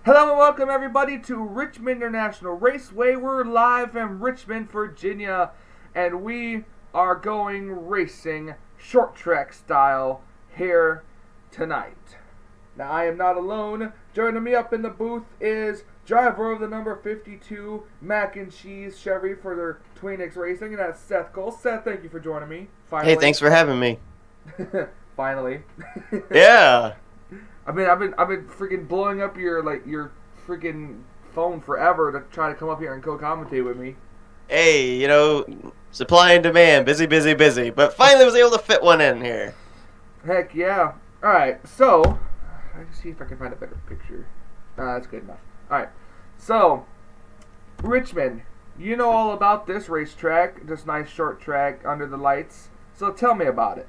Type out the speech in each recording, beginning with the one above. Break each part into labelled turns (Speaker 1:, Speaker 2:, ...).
Speaker 1: Hello and welcome everybody to Richmond International Raceway. We're live in Richmond, Virginia, and we are going racing short track style here tonight. Now I am not alone. Joining me up in the booth is driver of the number 52 Mac and Cheese Chevy for their Tweenix Racing, and that's Seth Cole. Seth, thank you for joining me. Finally.
Speaker 2: Hey, thanks for having me.
Speaker 1: Finally.
Speaker 2: Yeah.
Speaker 1: I've been freaking blowing up your freaking phone forever to try to come up here and co-commentate with me.
Speaker 2: Hey, supply and demand, busy, busy, busy. But finally was able to fit one in here.
Speaker 1: Heck yeah. Alright, so let's see if I can find a better picture. That's good enough. Alright. So Richmond, you know all about this racetrack, this nice short track under the lights. So tell me about it.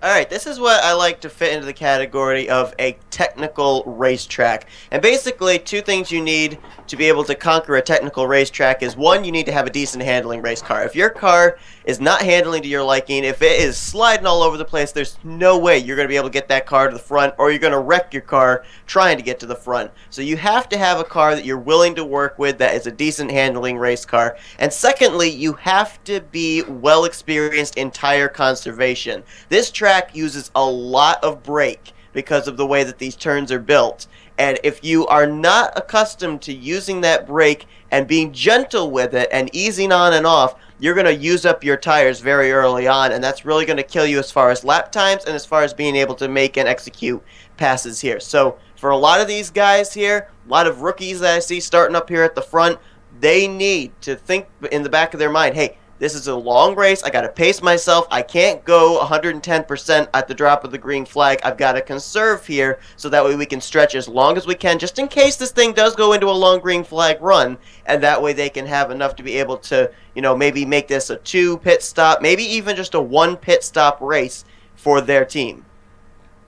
Speaker 2: Alright, this is what I like to fit into the category of a technical racetrack. And basically, two things you need to be able to conquer a technical racetrack is, one, you need to have a decent handling race car. If your car is not handling to your liking, if it is sliding all over the place, there's no way you're going to be able to get that car to the front, or you're going to wreck your car trying to get to the front. So you have to have a car that you're willing to work with that is a decent handling race car. And secondly, you have to be well experienced in tire conservation. This track uses a lot of brake because of the way that these turns are built. And if you are not accustomed to using that brake and being gentle with it and easing on and off, you're going to use up your tires very early on, and that's really going to kill you as far as lap times and as far as being able to make and execute passes here. So for a lot of these guys here, a lot of rookies that I see starting up here at the front, they need to think in the back of their mind, hey, this is a long race. I got to pace myself. I can't go 110% at the drop of the green flag. I've got to conserve here so that way we can stretch as long as we can just in case this thing does go into a long green flag run, and that way they can have enough to be able to, maybe make this a 2 pit stop, maybe even just a 1 pit stop race for their team.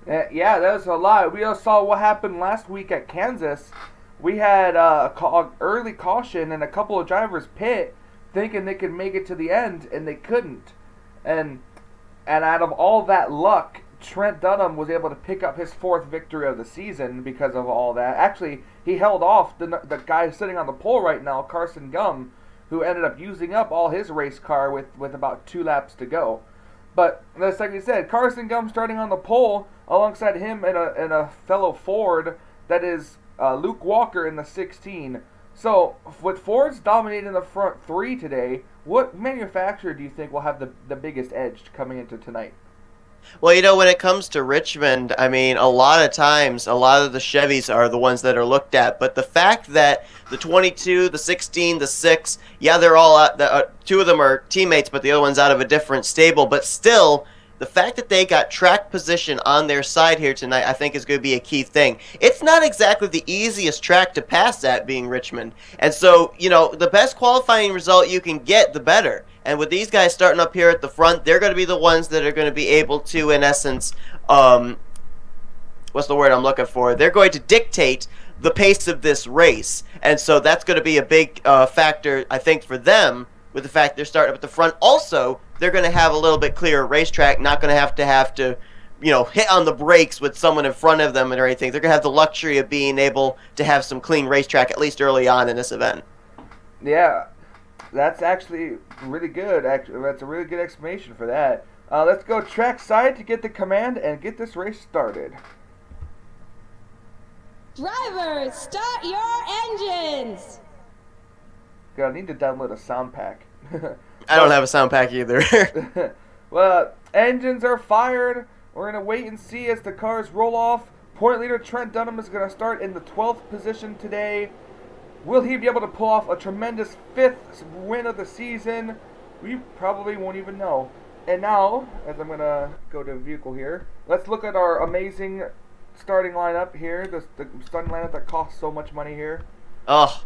Speaker 1: Yeah, that was a lot. We all saw what happened last week at Kansas. We had early caution and a couple of drivers pit, thinking they could make it to the end, and they couldn't. And out of all that luck, Trent Dunham was able to pick up his 4th victory of the season because of all that. Actually, he held off the guy sitting on the pole right now, Carson Gum, who ended up using up all his race car with about 2 laps to go. But that's like you said, Carson Gum starting on the pole alongside him and a fellow Ford that is Luke Walker in the 16. So, with Ford's dominating the front 3 today, what manufacturer do you think will have the biggest edge coming into tonight?
Speaker 2: Well, when it comes to Richmond, I mean, a lot of times, a lot of the Chevys are the ones that are looked at. But the fact that the 22, the 16, the 6, yeah, they're all out, 2 of them are teammates, but the other one's out of a different stable. But still, the fact that they got track position on their side here tonight, I think, is going to be a key thing. It's not exactly the easiest track to pass at, being Richmond. And so, the best qualifying result you can get, the better. And with these guys starting up here at the front, they're going to be the ones that are going to be able to, in essence, what's the word I'm looking for? They're going to dictate the pace of this race. And so that's going to be a big factor, I think, for them, with the fact they're starting up at the front. Also, they're going to have a little bit clearer racetrack, not going to have to hit on the brakes with someone in front of them or anything. They're going to have the luxury of being able to have some clean racetrack, at least early on in this event.
Speaker 1: Yeah, that's actually really good. Actually, that's a really good explanation for that. Let's go track side to get the command and get this race started.
Speaker 3: Drivers, start your engines!
Speaker 1: God, I need to download a sound pack.
Speaker 2: I don't have a sound pack either.
Speaker 1: Well, engines are fired. We're going to wait and see as the cars roll off. Point leader Trent Dunham is going to start in the 12th position today. Will he be able to pull off a tremendous 5th win of the season? We probably won't even know. And now, as I'm going to go to vehicle here, let's look at our amazing starting lineup here. The starting lineup that costs so much money here.
Speaker 2: Oh.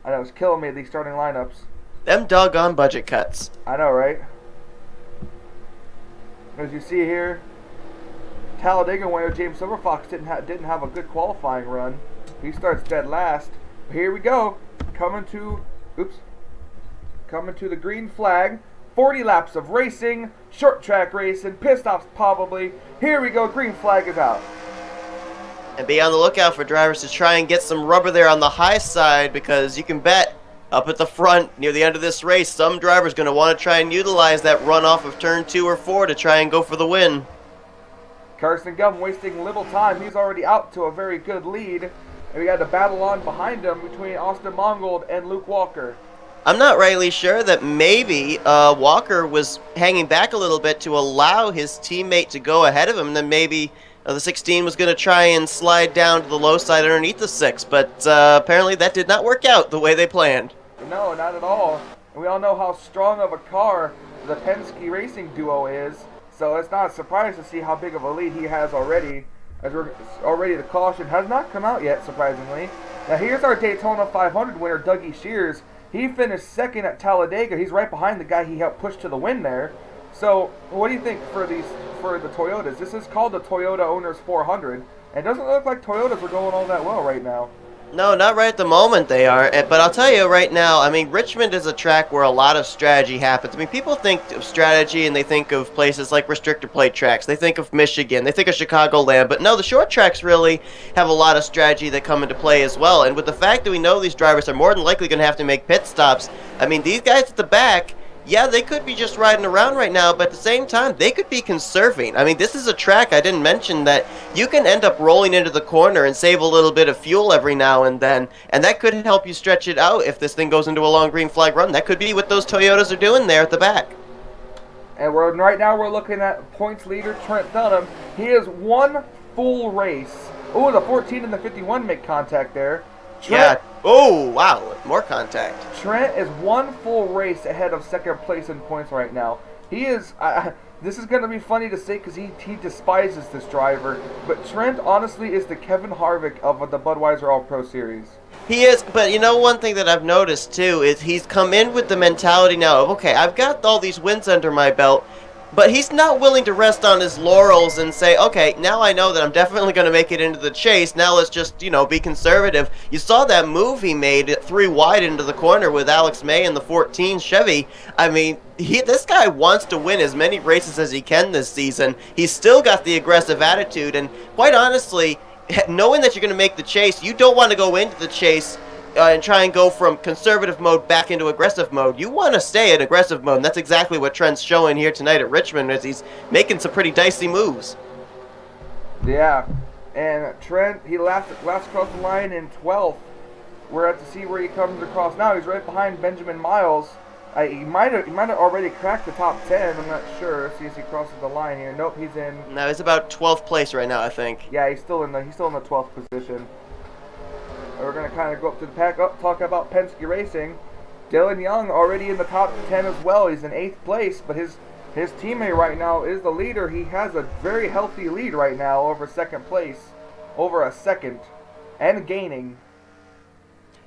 Speaker 1: I know, it's killing me, these starting lineups.
Speaker 2: Them doggone budget cuts.
Speaker 1: I know, right? As you see here, Talladega winner James Silverfox didn't have a good qualifying run. He starts dead last. Here we go, coming to the green flag. 40 laps of racing, short track racing, pit stops probably. Here we go, green flag is out.
Speaker 2: And be on the lookout for drivers to try and get some rubber there on the high side, because you can bet up at the front near the end of this race, some driver's going to want to try and utilize that runoff of turn 2 or 4 to try and go for the win.
Speaker 1: Carson Gum wasting little time. He's already out to a very good lead. And we got a battle on behind him between Austin Mongold and Luke Walker.
Speaker 2: I'm not rightly sure that maybe Walker was hanging back a little bit to allow his teammate to go ahead of him, and then maybe the 16 was going to try and slide down to the low side underneath the 6, but apparently that did not work out the way they planned.
Speaker 1: No, not at all. And we all know how strong of a car the Penske Racing duo is, so it's not a surprise to see how big of a lead he has already. As already the caution has not come out yet, surprisingly. Now here's our Daytona 500 winner, Dougie Shears. He finished second at Talladega. He's right behind the guy he helped push to the win there. So what do you think for the Toyotas? This is called the Toyota Owners 400. And it doesn't look like Toyotas are going all that well right now.
Speaker 2: No, not right at the moment they are. But I'll tell you right now, I mean, Richmond is a track where a lot of strategy happens. I mean, people think of strategy and they think of places like restrictor plate tracks. They think of Michigan. They think of Chicagoland. But no, the short tracks really have a lot of strategy that come into play as well. And with the fact that we know these drivers are more than likely going to have to make pit stops, I mean, these guys at the back, yeah, they could be just riding around right now, but at the same time, they could be conserving. I mean, this is a track, I didn't mention, that you can end up rolling into the corner and save a little bit of fuel every now and then, and that could help you stretch it out if this thing goes into a long green flag run. That could be what those Toyotas are doing there at the back.
Speaker 1: And right now we're looking at points leader Trent Dunham. He has one full race. Oh, the 14 and the 51 make contact there.
Speaker 2: Yeah. Oh, wow. More contact.
Speaker 1: Trent is one full race ahead of second place in points right now. He is... this is going to be funny to say because he despises this driver. But Trent, honestly, is the Kevin Harvick of the Budweiser All-Pro Series.
Speaker 2: He is, but you know, one thing that I've noticed, too, is he's come in with the mentality now of, okay, I've got all these wins under my belt, but he's not willing to rest on his laurels and say, okay, now I know that I'm definitely going to make it into the chase. Now let's just, you know, be conservative. You saw that move he made 3 wide into the corner with Alex May in the 14 Chevy. I mean, this guy wants to win as many races as he can this season. He's still got the aggressive attitude, and quite honestly, knowing that you're going to make the chase, you don't want to go into the chase and try and go from conservative mode back into aggressive mode. You want to stay in aggressive mode, and that's exactly what Trent's showing here tonight at Richmond as he's making some pretty dicey moves.
Speaker 1: Yeah, and Trent, he last across the line in 12th. We're at to see where he comes across now. He's right behind Benjamin Miles. He might have already cracked the top 10. I'm not sure. Let's see as he crosses the line here. Nope, he's in.
Speaker 2: No, he's about 12th place right now, I think.
Speaker 1: Yeah, he's still in the 12th position. We're going to kind of go up to the pack up, talk about Penske Racing. Dylan Young already in the top 10 as well. He's in 8th place, but his teammate right now is the leader. He has a very healthy lead right now over second place, over a second, and gaining.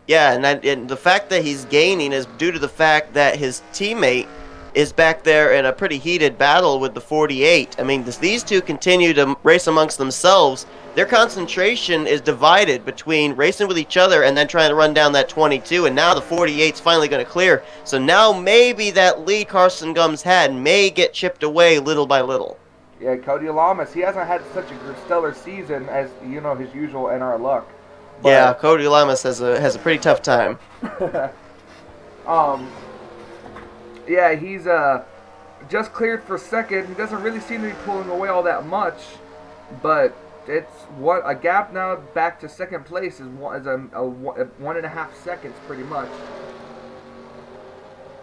Speaker 2: Yeah, and the fact that he's gaining is due to the fact that his teammate is back there in a pretty heated battle with the 48. I mean, these two continue to race amongst themselves. Their concentration is divided between racing with each other and then trying to run down that 22, and now the 48's finally going to clear. So now maybe that lead Carson Gum's had may get chipped away little by little.
Speaker 1: Yeah, Cody Lamas, he hasn't had such a stellar season as, you know, his usual NR luck. But,
Speaker 2: yeah, Cody Lamas has a pretty tough time.
Speaker 1: Yeah, he's just cleared for second. He doesn't really seem to be pulling away all that much, but it's a gap now back to second place is 1.5 seconds pretty much.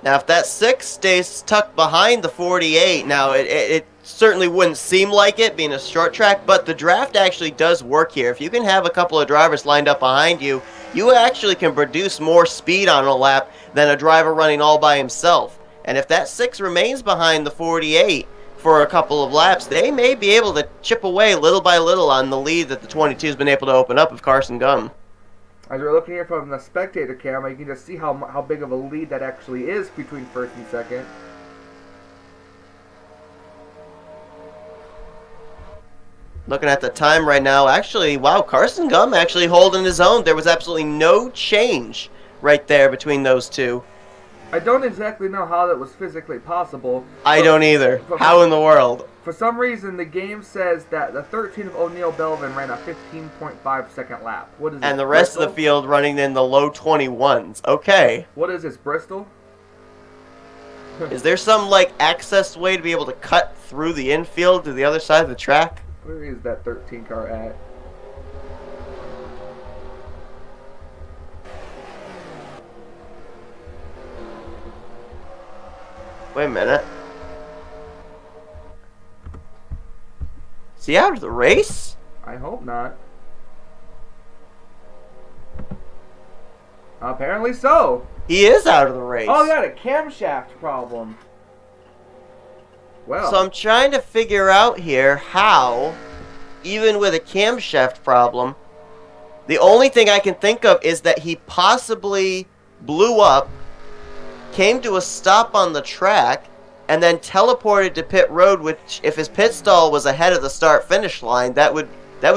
Speaker 2: Now, if that 6 stays tucked behind the 48, now it certainly wouldn't seem like it being a short track, but the draft actually does work here. If you can have a couple of drivers lined up behind you, you actually can produce more speed on a lap than a driver running all by himself. And if that 6 remains behind the 48 for a couple of laps, they may be able to chip away little by little on the lead that the 22 has been able to open up of Carson Gum.
Speaker 1: As we're looking here from the spectator camera, you can just see how big of a lead that actually is between first and second.
Speaker 2: Looking at the time right now, actually, wow, Carson Gum actually holding his own. There was absolutely no change right there between those two.
Speaker 1: I don't exactly know how that was physically possible.
Speaker 2: I don't either. How in the world?
Speaker 1: For some reason, the game says that the 13 of O'Neal Belvin ran a 15.5 second lap. What is it?
Speaker 2: And the rest of the field running in the low 21s. Okay.
Speaker 1: What is this, Bristol?
Speaker 2: Is there some, like, access way to be able to cut through the infield to the other side of the track?
Speaker 1: Where is that 13 car at?
Speaker 2: Wait a minute. Is he out of the race?
Speaker 1: I hope not. Apparently so.
Speaker 2: He is out of the race.
Speaker 1: Oh, he got a camshaft problem. Well.
Speaker 2: So I'm trying to figure out here how, even with a camshaft problem, the only thing I can think of is that he possibly blew up, came to a stop on the track, and then teleported to pit road, which, if his pit stall was ahead of the start-finish line, that would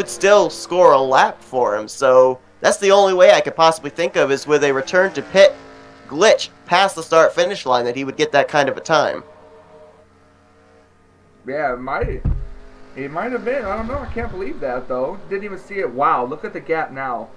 Speaker 2: still score a lap for him. So that's the only way I could possibly think of, is with a return to pit glitch past the start-finish line, that he would get that kind of a time.
Speaker 1: Yeah, it might have been. I don't know. I can't believe that, though. Didn't even see it. Wow, look at the gap now.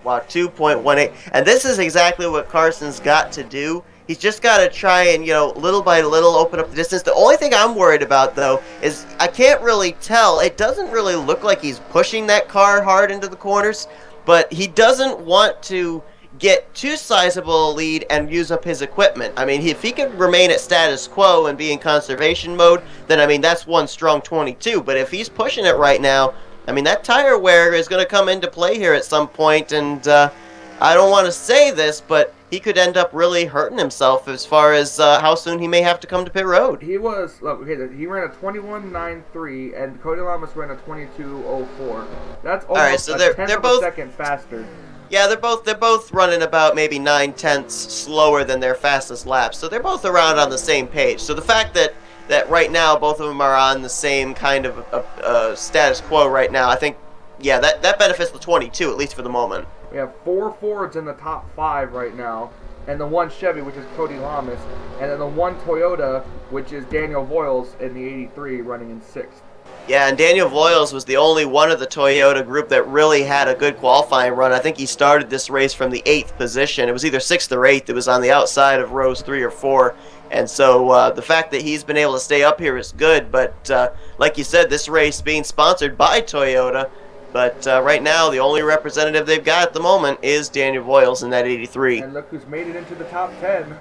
Speaker 2: Wow, 2.18. And this is exactly what Carson's got to do. He's just got to try and, little by little open up the distance. The only thing I'm worried about, though, is I can't really tell. It doesn't really look like he's pushing that car hard into the corners, but he doesn't want to get too sizable a lead and use up his equipment. I mean, if he can remain at status quo and be in conservation mode, then, I mean, that's one strong 22. But if he's pushing it right now, I mean, that tire wear is going to come into play here at some point, and I don't want to say this, but he could end up really hurting himself as far as how soon he may have to come to pit road.
Speaker 1: He was, look, okay, he ran a 21.93, and Cody Lamas ran a 22.04. That's almost
Speaker 2: right, so they're
Speaker 1: tenth of
Speaker 2: both
Speaker 1: a second faster.
Speaker 2: Yeah, they're both running about maybe 9/10 slower than their fastest laps. So they're both around on the same page. So the fact that right now both of them are on the same kind of status quo right now, I think, yeah, that benefits the 22, at least for the moment.
Speaker 1: We have 4 Fords in the top 5 right now, and the 1 Chevy, which is Cody Lamas, and then the 1 Toyota, which is Daniel Voiles in the 83, running in 6th.
Speaker 2: Yeah, and Daniel Voiles was the only one of the Toyota group that really had a good qualifying run. I think he started this race from the 8th position. It was either 6th or 8th. It was on the outside of rows 3 or 4. And so the fact that he's been able to stay up here is good. But like you said, this race being sponsored by Toyota. But right now, the only representative they've got at the moment is Daniel Voiles in that 83.
Speaker 1: And look who's made it into the top 10.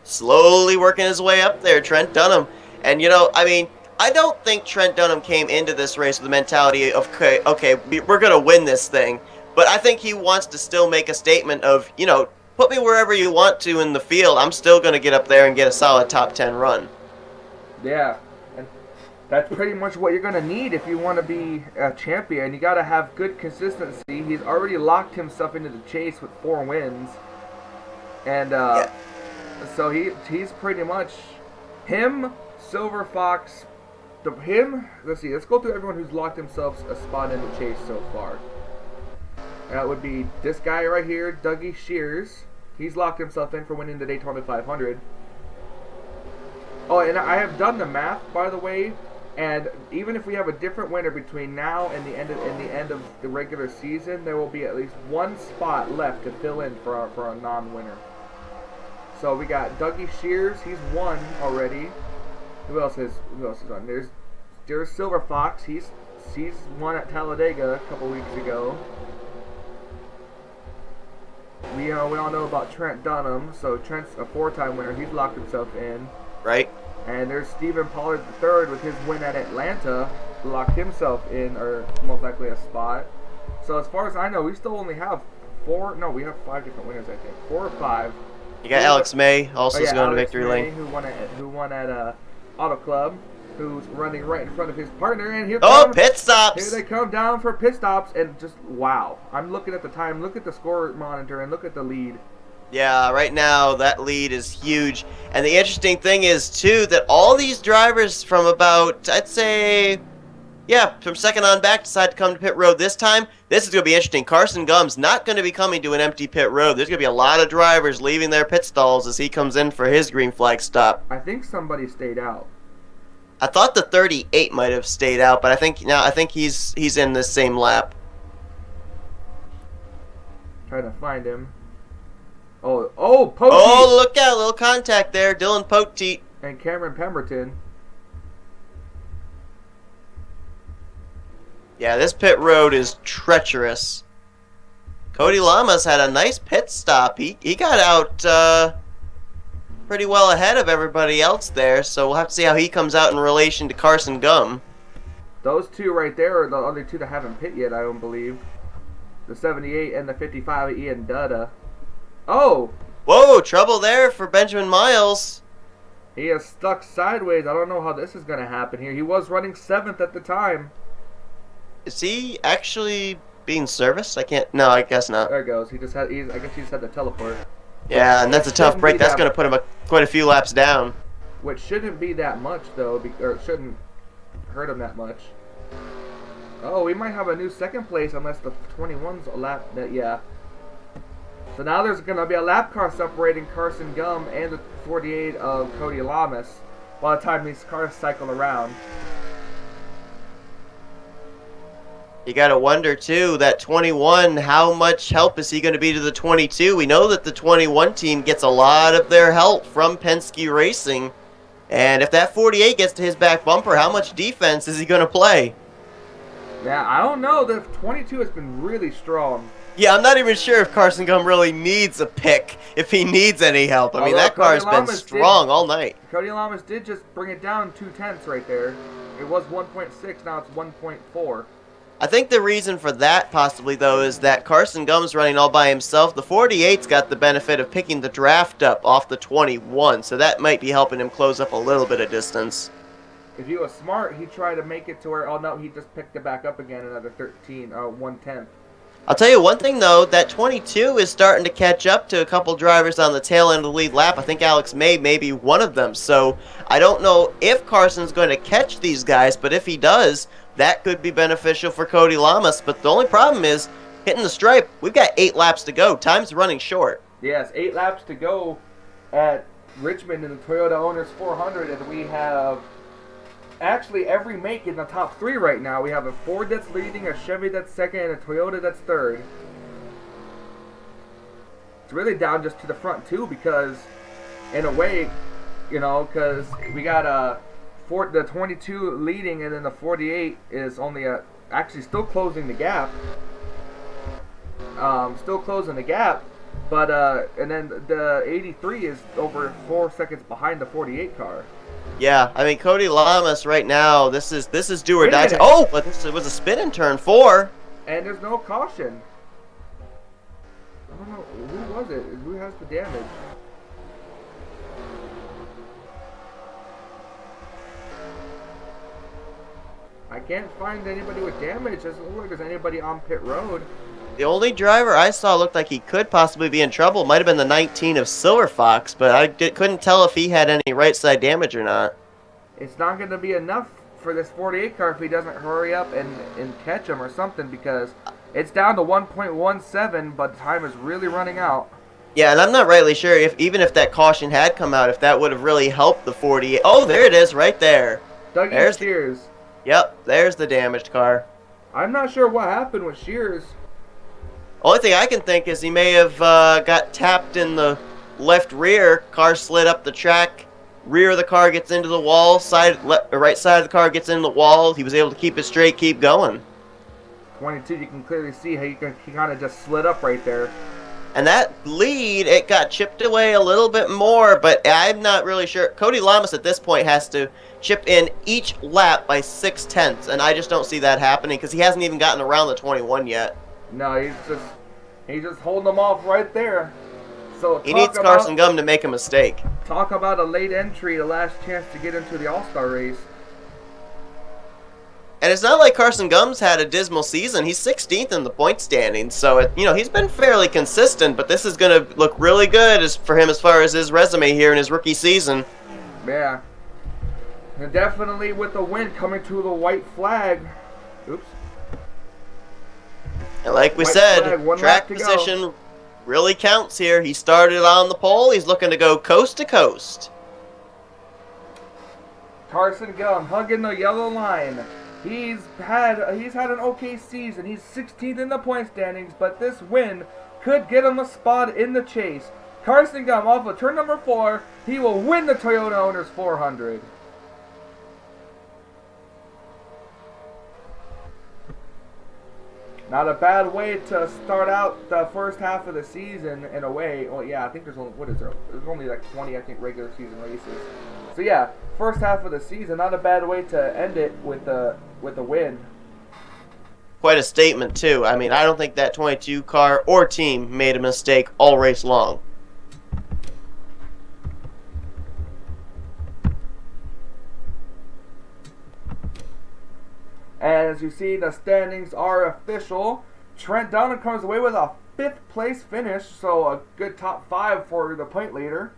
Speaker 1: Slowly
Speaker 2: working his way up there, Trent Dunham. And, I mean, I don't think Trent Dunham came into this race with the mentality of, okay, we're going to win this thing. But I think he wants to still make a statement of, put me wherever you want to in the field. I'm still going to get up there and get a solid top 10 run.
Speaker 1: Yeah, and that's pretty much what you're going to need if you want to be a champion. You got to have good consistency. He's already locked himself into the chase with 4 wins. And
Speaker 2: yeah.
Speaker 1: So he's pretty much him, Silver Fox, let's see, let's go through everyone who's locked themselves a spot in the chase so far. That would be this guy right here, Dougie Shears. He's locked himself in for winning the Daytona 500. Oh, and I have done the math, by the way, and even if we have a different winner between now and the end of the regular season, there will be at least 1 spot left to fill in for a non-winner. So we got Dougie Shears, he's won already. Who else is on? There's Silver Fox. He's won at Talladega a couple weeks ago. We all know about Trent Dunham. So Trent's a 4-time winner. He's locked himself in.
Speaker 2: Right.
Speaker 1: And there's Stephen Pollard III with his win at Atlanta, locked himself in, or most likely a spot. So as far as I know, we still only have 4. No, we have 5 different winners. I think 4 or 5.
Speaker 2: You got Alex May also going to victory lane.
Speaker 1: Who won at Auto Club, who's running right in front of his partner, and
Speaker 2: pit stops!
Speaker 1: Here they come down for pit stops, and just wow. I'm looking at the time, look at the score monitor, and look at the lead.
Speaker 2: Yeah, right now that lead is huge. And the interesting thing is, too, that all these drivers from about, I'd say, from second on back decide to come to pit road this time. This is going to be interesting. Carson Gumb's not going to be coming to an empty pit road. There's going to be a lot of drivers leaving their pit stalls as he comes in for his green flag stop.
Speaker 1: I think somebody stayed out.
Speaker 2: I thought the 38 might have stayed out, but I think he's in this same lap.
Speaker 1: Trying to find him. Oh, Poteet!
Speaker 2: Oh, look out, little contact there, Dylan Poteet.
Speaker 1: And Cameron Pemberton.
Speaker 2: Yeah, this pit road is treacherous. Cody Lamas had a nice pit stop. He got out pretty well ahead of everybody else there, so we'll have to see how he comes out in relation to Carson Gum.
Speaker 1: Those two right there are the only two that haven't pit yet, I don't believe. The 78 and the 55 Ian Dutta. Oh!
Speaker 2: Whoa, trouble there for Benjamin Miles.
Speaker 1: He is stuck sideways. I don't know how this is going to happen here. He was running 7th at the time.
Speaker 2: Is he actually being serviced? I guess not.
Speaker 1: There it goes. I guess he just had to teleport.
Speaker 2: Yeah, and that's a tough break. That's going to put him quite a few laps down.
Speaker 1: Which shouldn't be that much, though, or it shouldn't hurt him that much. Oh, we might have a new second place unless the 21's a lap. Yeah. So now there's going to be a lap car separating Carson Gum and the 48 of Cody Lamas by the time these cars cycle around.
Speaker 2: You got to wonder, too, that 21, how much help is he going to be to the 22? We know that the 21 team gets a lot of their help from Penske Racing. And if that 48 gets to his back bumper, how much defense is he going to play?
Speaker 1: Yeah, I don't know. The 22 has been really strong.
Speaker 2: Yeah, I'm not even sure if Carson Gum really needs a pick, if he needs any help. I mean, that car's been strong all night.
Speaker 1: Cody Lamas did just bring it down 2/10 right there. It was 1.6, now it's 1.4.
Speaker 2: I think the reason for that, possibly, though, is that Carson Gum's running all by himself. The 48's got the benefit of picking the draft up off the 21, so that might be helping him close up a little bit of distance.
Speaker 1: If he was smart, he'd try to make it to where, oh no, he just picked it back up again, another 1/10.
Speaker 2: I'll tell you one thing, though, that 22 is starting to catch up to a couple drivers on the tail end of the lead lap. I think Alex May may be one of them, so I don't know if Carson's going to catch these guys, but if he does, that could be beneficial for Cody Lamas. But the only problem is hitting the stripe. We've got 8 laps to go. Time's running short.
Speaker 1: Yes, 8 laps to go at Richmond in the Toyota Owners 400, and we have actually every make in the top 3 right now. We have a Ford that's leading, a Chevy that's second, and a Toyota that's third. It's really down just to the front too, because in a way, because we got the 22 leading, and then the 48 is only actually still closing the gap. But and then the 83 is over 4 seconds behind the 48 car.
Speaker 2: Yeah, I mean, Cody Lamas right now, this is do or die. Oh, but it was a spin in turn 4.
Speaker 1: And there's no caution. I don't know, who was it? Who has the damage? I can't find anybody with damage. It doesn't look like there's anybody on pit road.
Speaker 2: The only driver I saw looked like he could possibly be in trouble might have been the 19 of Silver Fox, but I couldn't tell if he had any right side damage or not.
Speaker 1: It's not going to be enough for this 48 car if he doesn't hurry up and catch him or something, because it's down to 1.17, but time is really running out.
Speaker 2: Yeah, and I'm not rightly sure even if that caution had come out, if that would have really helped the 48. Oh, there it is, right there.
Speaker 1: Dougie Shears.
Speaker 2: Yep, there's the damaged car.
Speaker 1: I'm not sure what happened with Shears.
Speaker 2: Only thing I can think is he may have got tapped in the left rear. Car slid up the track. Rear of the car gets into the wall. Right side of the car gets into the wall. He was able to keep it straight, keep going. 22,
Speaker 1: you can clearly see how he kind of just slid up right there.
Speaker 2: And that lead, it got chipped away a little bit more, but I'm not really sure. Cody Lamas at this point has to chip in each lap by 6/10, and I just don't see that happening because he hasn't even gotten around the 21 yet.
Speaker 1: No, he's just holding them off right there. So
Speaker 2: he needs Carson Gum to make a mistake.
Speaker 1: Talk about a late entry, the last chance to get into the All-Star race.
Speaker 2: And it's not like Carson Gum's had a dismal season. He's 16th in the point standings, so he's been fairly consistent. But this is going to look really good for him as far as his resume here in his rookie season.
Speaker 1: Yeah, and definitely with the win coming to the white flag. Oops.
Speaker 2: And like we said, track position really counts here. He started on the pole. He's looking to go coast to coast.
Speaker 1: Carson Gillum hugging the yellow line. He's had an okay season. He's 16th in the point standings, but this win could get him a spot in the chase. Carson Gillum off of turn number 4. He will win the Toyota Owners 400. Not a bad way to start out the first half of the season in a way. Well, yeah, I think there's only, There's only like 20, I think, regular season races. So yeah, first half of the season, not a bad way to end it with a win.
Speaker 2: Quite a statement too. I mean, I don't think that 22 car or team made a mistake all race long.
Speaker 1: And as you see, the standings are official. Trent Dunham comes away with a 5th place finish, so a good top 5 for the point leader.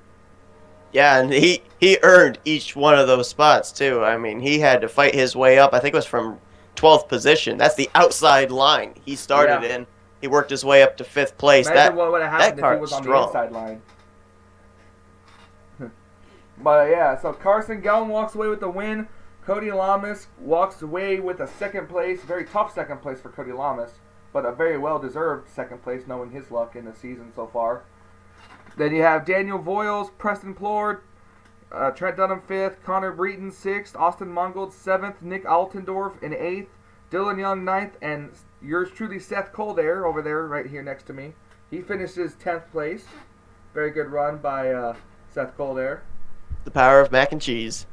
Speaker 2: Yeah, and he earned each one of those spots too. I mean, he had to fight his way up. I think it was from 12th position. That's the outside line he started in. He worked his way up to 5th place.
Speaker 1: Imagine what would have happened if he was on the inside line. But yeah, so Carson Gillum walks away with the win. Cody Lamas walks away with a 2nd place. Very tough 2nd place for Cody Lamas, but a very well-deserved 2nd place knowing his luck in the season so far. Then you have Daniel Voiles, Preston Plord, Trent Dunham 5th, Connor Breton 6th, Austin Mungold 7th, Nick Altendorf in 8th, Dylan Young 9th, and yours truly Seth Colder over there right here next to me. He finishes 10th place. Very good run by Seth Colder.
Speaker 2: The power of mac and cheese.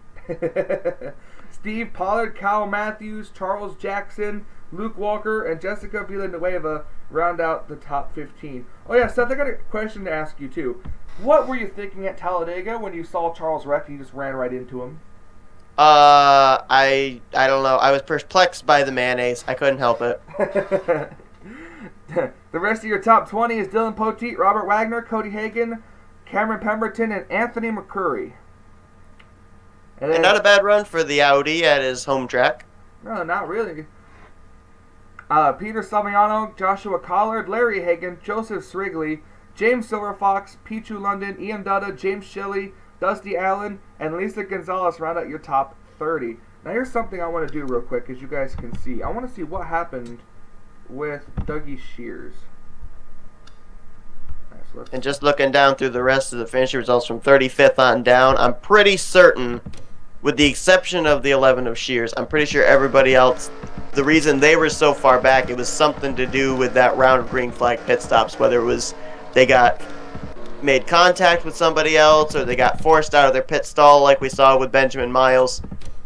Speaker 1: Steve Pollard, Kyle Matthews, Charles Jackson, Luke Walker, and Jessica Villanueva round out the top 15. Oh yeah, Seth, I got a question to ask you too. What were you thinking at Talladega when you saw Charles wreck and you just ran right into him?
Speaker 2: I don't know. I was perplexed by the mayonnaise. I couldn't help it.
Speaker 1: The rest of your top 20 is Dylan Poteet, Robert Wagner, Cody Hagan, Cameron Pemberton, and Anthony McCurry.
Speaker 2: And not a bad run for the Audi at his home track.
Speaker 1: No, not really. Peter Saviano, Joshua Collard, Larry Hagan, Joseph Srigley, James Silverfox, Pichu London, Ian Dutta, James Shelley, Dusty Allen, and Lisa Gonzalez round out your top 30. Now here's something I want to do real quick, as you guys can see. I want to see what happened with Dougie Shears. Right, so
Speaker 2: and just looking down through the rest of the finish results from 35th on down, I'm pretty certain, with the exception of the 11 of Shears, I'm pretty sure everybody else, the reason they were so far back, it was something to do with that round of green flag pit stops, whether it was they got made contact with somebody else or they got forced out of their pit stall like we saw with Benjamin Miles.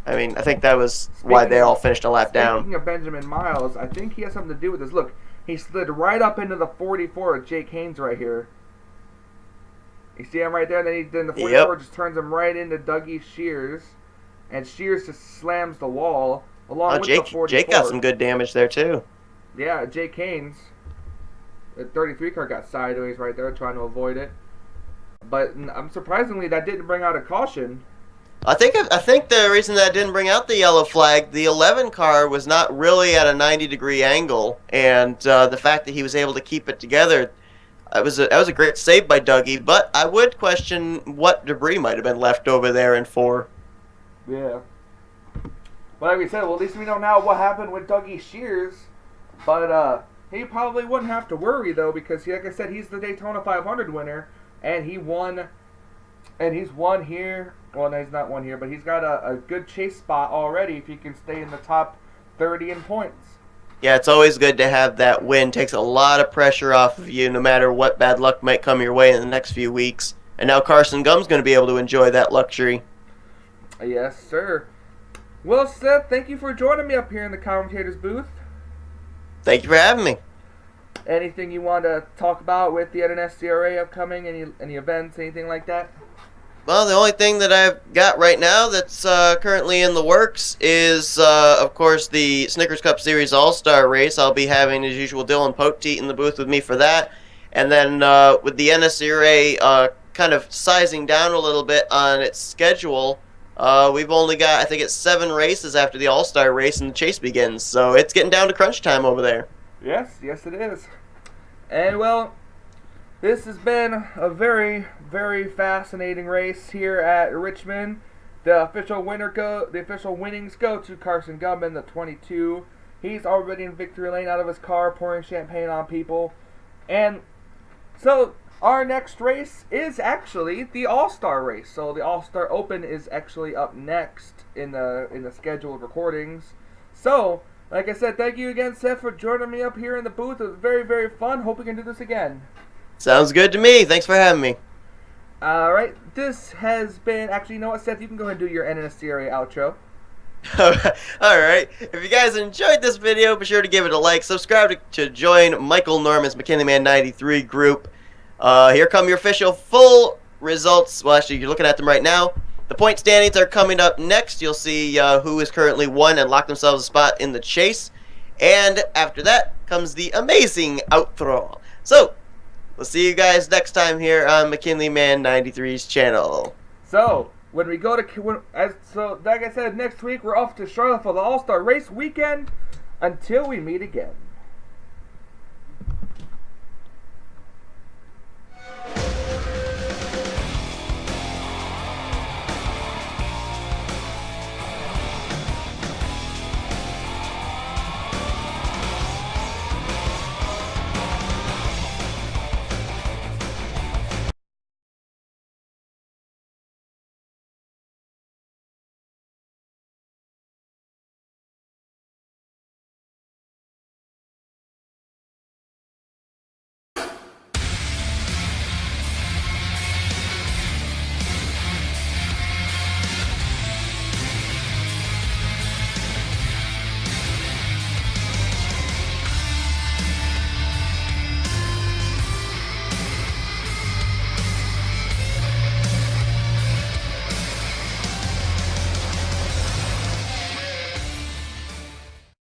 Speaker 2: I mean, I think that was why they all finished a lap down.
Speaker 1: Speaking of Benjamin Miles, I think he has something to do with this. Look, he slid right up into the 44 of Jake Haynes right here. You see him right there? And then the 44 just turns him right into Dougie Shears. And Shears just slams the wall along with the 44.
Speaker 2: Jake got some good damage there, too.
Speaker 1: Yeah, Jake Haynes. The 33 car got sideways right there, trying to avoid it. But surprisingly, that didn't bring out a caution.
Speaker 2: I think the reason that didn't bring out the yellow flag, the 11 car was not really at a 90-degree angle, and the fact that he was able to keep it together, that was a great save by Dougie. But I would question what debris might have been left over there in 4.
Speaker 1: Yeah. But like we said, well, at least we know now what happened with Dougie Shears. But he probably wouldn't have to worry though, because like I said, he's the Daytona 500 winner, and he won. And he's won here. Well, no, he's not won here, but he's got a good chase spot already if he can stay in the top 30 in points.
Speaker 2: Yeah, it's always good to have that win. Takes a lot of pressure off of you, no matter what bad luck might come your way in the next few weeks. And now Carson Gum's going to be able to enjoy that luxury.
Speaker 1: Yes, sir. Well, Seth, thank you for joining me up here in the commentator's booth.
Speaker 2: Thank you for having me.
Speaker 1: Anything you want to talk about with the NNSCRA upcoming? Any events, anything like that?
Speaker 2: Well, the only thing that I've got right now that's currently in the works is, of course, the Snickers Cup Series All-Star Race. I'll be having, as usual, Dylan Poteet in the booth with me for that. And then with the NNSCRA kind of sizing down a little bit on its schedule, we've only got, I think it's 7 races after the All-Star Race and the chase begins. So it's getting down to crunch time over there.
Speaker 1: Yes it is. And, well, this has been a very, very fascinating race here at Richmond. The official winnings go to Carson Gumman, the 22. He's already in victory lane out of his car, pouring champagne on people. And so our next race is actually the All-Star race. So the All-Star Open is actually up next in the scheduled recordings. So, like I said, thank you again, Seth, for joining me up here in the booth. It was very, very fun. Hope we can do this again.
Speaker 2: Sounds good to me. Thanks for having me.
Speaker 1: Alright, this has been... Actually, you know what, Seth? You can go ahead and do your NNSCRA outro.
Speaker 2: Alright, if you guys enjoyed this video, be sure to give it a like. Subscribe to join Michael Norman's McKinley Man 93 group. Here come your official full results. Well, actually, you're looking at them right now. The point standings are coming up next. You'll see who is currently won and locked themselves a spot in the chase. And after that comes the amazing outro. So, we'll see you guys next time here on McKinley Man 93's channel.
Speaker 1: So, when we go to... like I said, next week we're off to Charlotte for the All-Star Race weekend. Until we meet again.